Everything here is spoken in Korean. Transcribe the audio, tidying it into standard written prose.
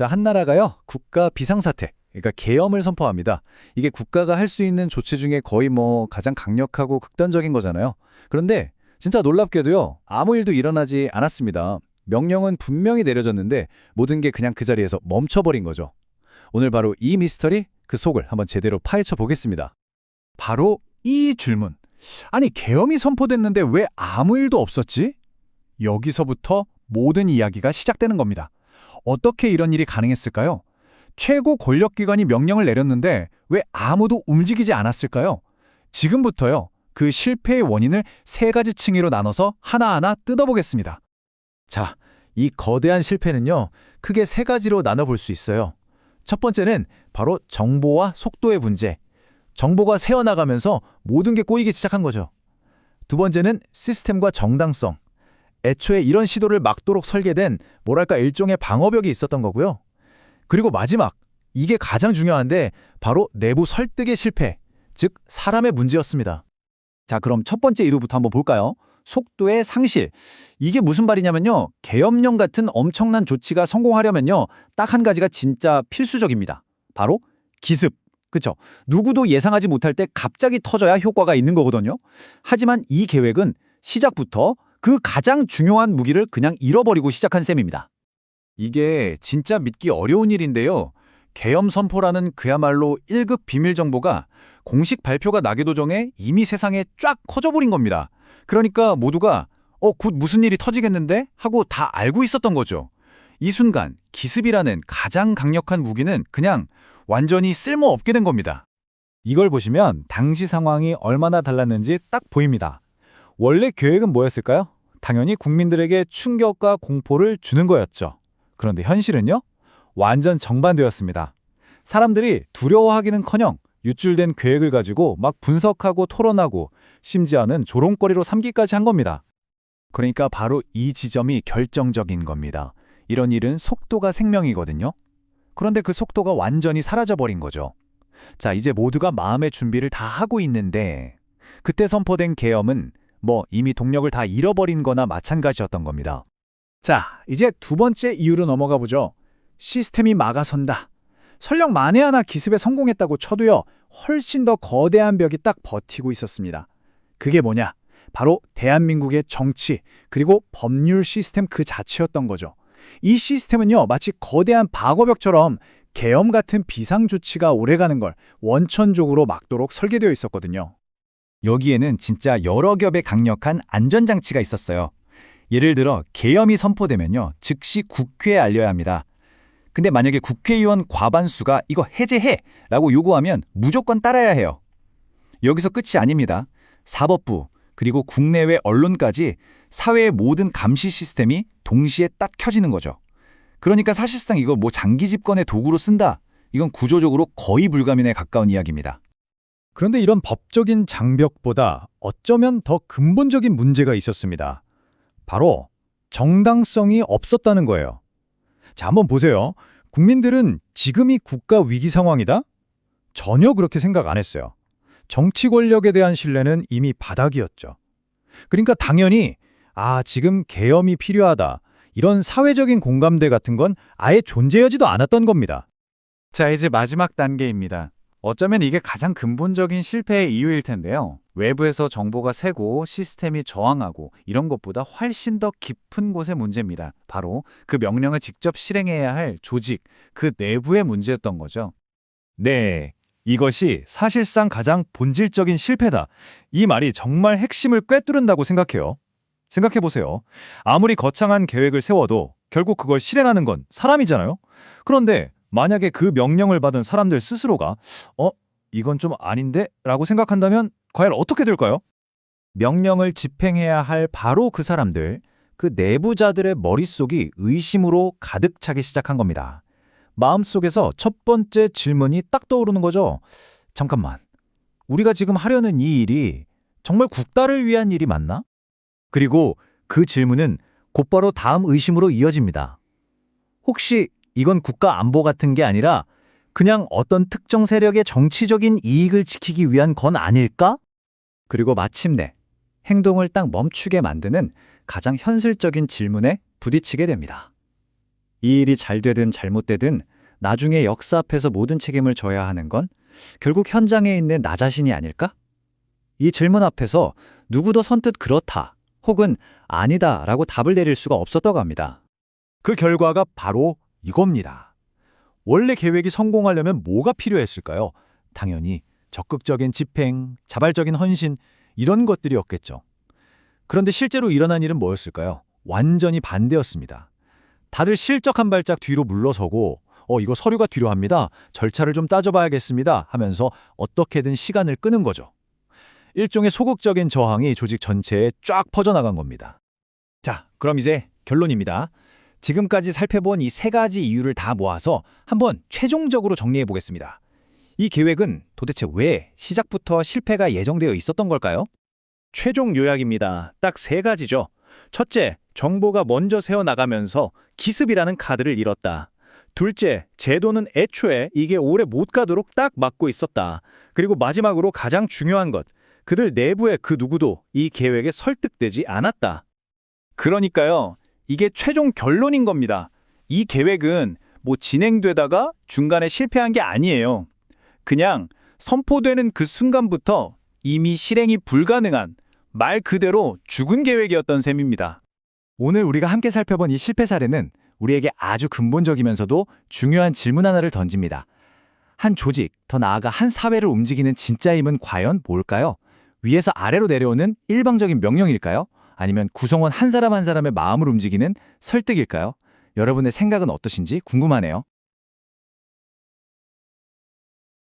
자, 한 나라가요, 국가 비상사태, 그러니까 계엄을 선포합니다. 이게 국가가 할 수 있는 조치 중에 거의 가장 강력하고 극단적인 거잖아요. 그런데 진짜 놀랍게도요, 아무 일도 일어나지 않았습니다. 명령은 분명히 내려졌는데 모든 게 그냥 그 자리에서 멈춰버린 거죠. 오늘 바로 이 미스터리, 그 속을 한번 제대로 파헤쳐 보겠습니다. 바로 이 질문. 아니, 계엄이 선포됐는데 왜 아무 일도 없었지? 여기서부터 모든 이야기가 시작되는 겁니다. 어떻게 이런 일이 가능했을까요? 최고 권력기관이 명령을 내렸는데 왜 아무도 움직이지 않았을까요? 지금부터요, 그 실패의 원인을 세 가지 층위로 나눠서 하나하나 뜯어보겠습니다. 자, 이 거대한 실패는요, 크게 세 가지로 나눠볼 수 있어요. 첫 번째는 바로 정보와 속도의 문제. 정보가 새어나가면서 모든 게 꼬이기 시작한 거죠. 두 번째는 시스템과 정당성. 애초에 이런 시도를 막도록 설계된 일종의 방어벽이 있었던 거고요. 그리고 마지막, 이게 가장 중요한데 바로 내부 설득의 실패, 즉 사람의 문제였습니다. 자, 그럼 첫 번째 이유부터 한번 볼까요? 속도의 상실. 이게 무슨 말이냐면요, 계엄령 같은 엄청난 조치가 성공하려면요, 딱 한 가지가 진짜 필수적입니다. 바로 기습. 그쵸? 누구도 예상하지 못할 때 갑자기 터져야 효과가 있는 거거든요. 하지만 이 계획은 시작부터 그 가장 중요한 무기를 그냥 잃어버리고 시작한 셈입니다. 이게 진짜 믿기 어려운 일인데요. 계엄 선포라는 그야말로 1급 비밀 정보가 공식 발표가 나기도 전에 이미 세상에 쫙 커져버린 겁니다. 그러니까 모두가 곧 무슨 일이 터지겠는데? 하고 다 알고 있었던 거죠. 이 순간 기습이라는 가장 강력한 무기는 그냥 완전히 쓸모없게 된 겁니다. 이걸 보시면 당시 상황이 얼마나 달랐는지 딱 보입니다. 원래 계획은 뭐였을까요? 당연히 국민들에게 충격과 공포를 주는 거였죠. 그런데 현실은요? 완전 정반대였습니다. 사람들이 두려워하기는커녕 유출된 계획을 가지고 막 분석하고 토론하고 심지어는 조롱거리로 삼기까지 한 겁니다. 그러니까 바로 이 지점이 결정적인 겁니다. 이런 일은 속도가 생명이거든요. 그런데 그 속도가 완전히 사라져버린 거죠. 자, 이제 모두가 마음의 준비를 다 하고 있는데 그때 선포된 계엄은 이미 동력을 다 잃어버린 거나 마찬가지였던 겁니다. 자, 이제 두 번째 이유로 넘어가 보죠. 시스템이 막아선다. 설령 만에 하나 기습에 성공했다고 쳐도요, 훨씬 더 거대한 벽이 딱 버티고 있었습니다. 그게 뭐냐? 바로 대한민국의 정치, 그리고 법률 시스템 그 자체였던 거죠. 이 시스템은요, 마치 거대한 방어벽처럼 계엄 같은 비상조치가 오래가는 걸 원천적으로 막도록 설계되어 있었거든요. 여기에는 진짜 여러 겹의 강력한 안전장치가 있었어요. 예를 들어 계엄이 선포되면요, 즉시 국회에 알려야 합니다. 근데 만약에 국회의원 과반수가 이거 해제해! 라고 요구하면 무조건 따라야 해요. 여기서 끝이 아닙니다. 사법부, 그리고 국내외 언론까지 사회의 모든 감시 시스템이 동시에 딱 켜지는 거죠. 그러니까 사실상 이거 장기 집권의 도구로 쓴다. 이건 구조적으로 거의 불가능에 가까운 이야기입니다. 그런데 이런 법적인 장벽보다 어쩌면 더 근본적인 문제가 있었습니다. 바로 정당성이 없었다는 거예요. 자, 한번 보세요. 국민들은 지금이 국가 위기 상황이다? 전혀 그렇게 생각 안 했어요. 정치 권력에 대한 신뢰는 이미 바닥이었죠. 그러니까 당연히 지금 계엄이 필요하다. 이런 사회적인 공감대 같은 건 아예 존재하지도 않았던 겁니다. 자, 이제 마지막 단계입니다. 어쩌면 이게 가장 근본적인 실패의 이유일 텐데요. 외부에서 정보가 새고 시스템이 저항하고 이런 것보다 훨씬 더 깊은 곳의 문제입니다. 바로 그 명령을 직접 실행해야 할 조직, 그 내부의 문제였던 거죠. 네, 이것이 사실상 가장 본질적인 실패다. 이 말이 정말 핵심을 꿰뚫는다고 생각해요. 생각해보세요. 아무리 거창한 계획을 세워도 결국 그걸 실행하는 건 사람이잖아요. 그런데 만약에 그 명령을 받은 사람들 스스로가 이건 좀 아닌데? 라고 생각한다면 과연 어떻게 될까요? 명령을 집행해야 할 바로 그 사람들, 그 내부자들의 머릿속이 의심으로 가득 차기 시작한 겁니다. 마음속에서 첫 번째 질문이 딱 떠오르는 거죠. 잠깐만, 우리가 지금 하려는 이 일이 정말 국가를 위한 일이 맞나? 그리고 그 질문은 곧바로 다음 의심으로 이어집니다. 혹시 이건 국가 안보 같은 게 아니라 그냥 어떤 특정 세력의 정치적인 이익을 지키기 위한 건 아닐까? 그리고 마침내 행동을 딱 멈추게 만드는 가장 현실적인 질문에 부딪히게 됩니다. 이 일이 잘 되든 잘못되든 나중에 역사 앞에서 모든 책임을 져야 하는 건 결국 현장에 있는 나 자신이 아닐까? 이 질문 앞에서 누구도 선뜻 그렇다 혹은 아니다 라고 답을 내릴 수가 없었다고 합니다. 그 결과가 바로 이겁니다. 원래 계획이 성공하려면 뭐가 필요했을까요? 당연히 적극적인 집행, 자발적인 헌신 이런 것들이었겠죠. 그런데 실제로 일어난 일은 뭐였을까요? 완전히 반대였습니다. 다들 실적 한 발짝 뒤로 물러서고 이거 서류가 필요합니다. 절차를 좀 따져봐야겠습니다 하면서 어떻게든 시간을 끄는 거죠. 일종의 소극적인 저항이 조직 전체에 쫙 퍼져나간 겁니다. 자, 그럼 이제 결론입니다. 지금까지 살펴본 이 세 가지 이유를 다 모아서 한번 최종적으로 정리해 보겠습니다. 이 계획은 도대체 왜 시작부터 실패가 예정되어 있었던 걸까요? 최종 요약입니다. 딱 세 가지죠. 첫째, 정보가 먼저 새어나가면서 기습이라는 카드를 잃었다. 둘째, 제도는 애초에 이게 오래 못 가도록 딱 막고 있었다. 그리고 마지막으로 가장 중요한 것, 그들 내부의 그 누구도 이 계획에 설득되지 않았다. 그러니까요. 이게 최종 결론인 겁니다. 이 계획은 뭐 진행되다가 중간에 실패한 게 아니에요. 그냥 선포되는 그 순간부터 이미 실행이 불가능한 말 그대로 죽은 계획이었던 셈입니다. 오늘 우리가 함께 살펴본 이 실패 사례는 우리에게 아주 근본적이면서도 중요한 질문 하나를 던집니다. 한 조직, 더 나아가 한 사회를 움직이는 진짜 힘은 과연 뭘까요? 위에서 아래로 내려오는 일방적인 명령일까요? 아니면 구성원 한 사람 한 사람의 마음을 움직이는 설득일까요? 여러분의 생각은 어떠신지 궁금하네요.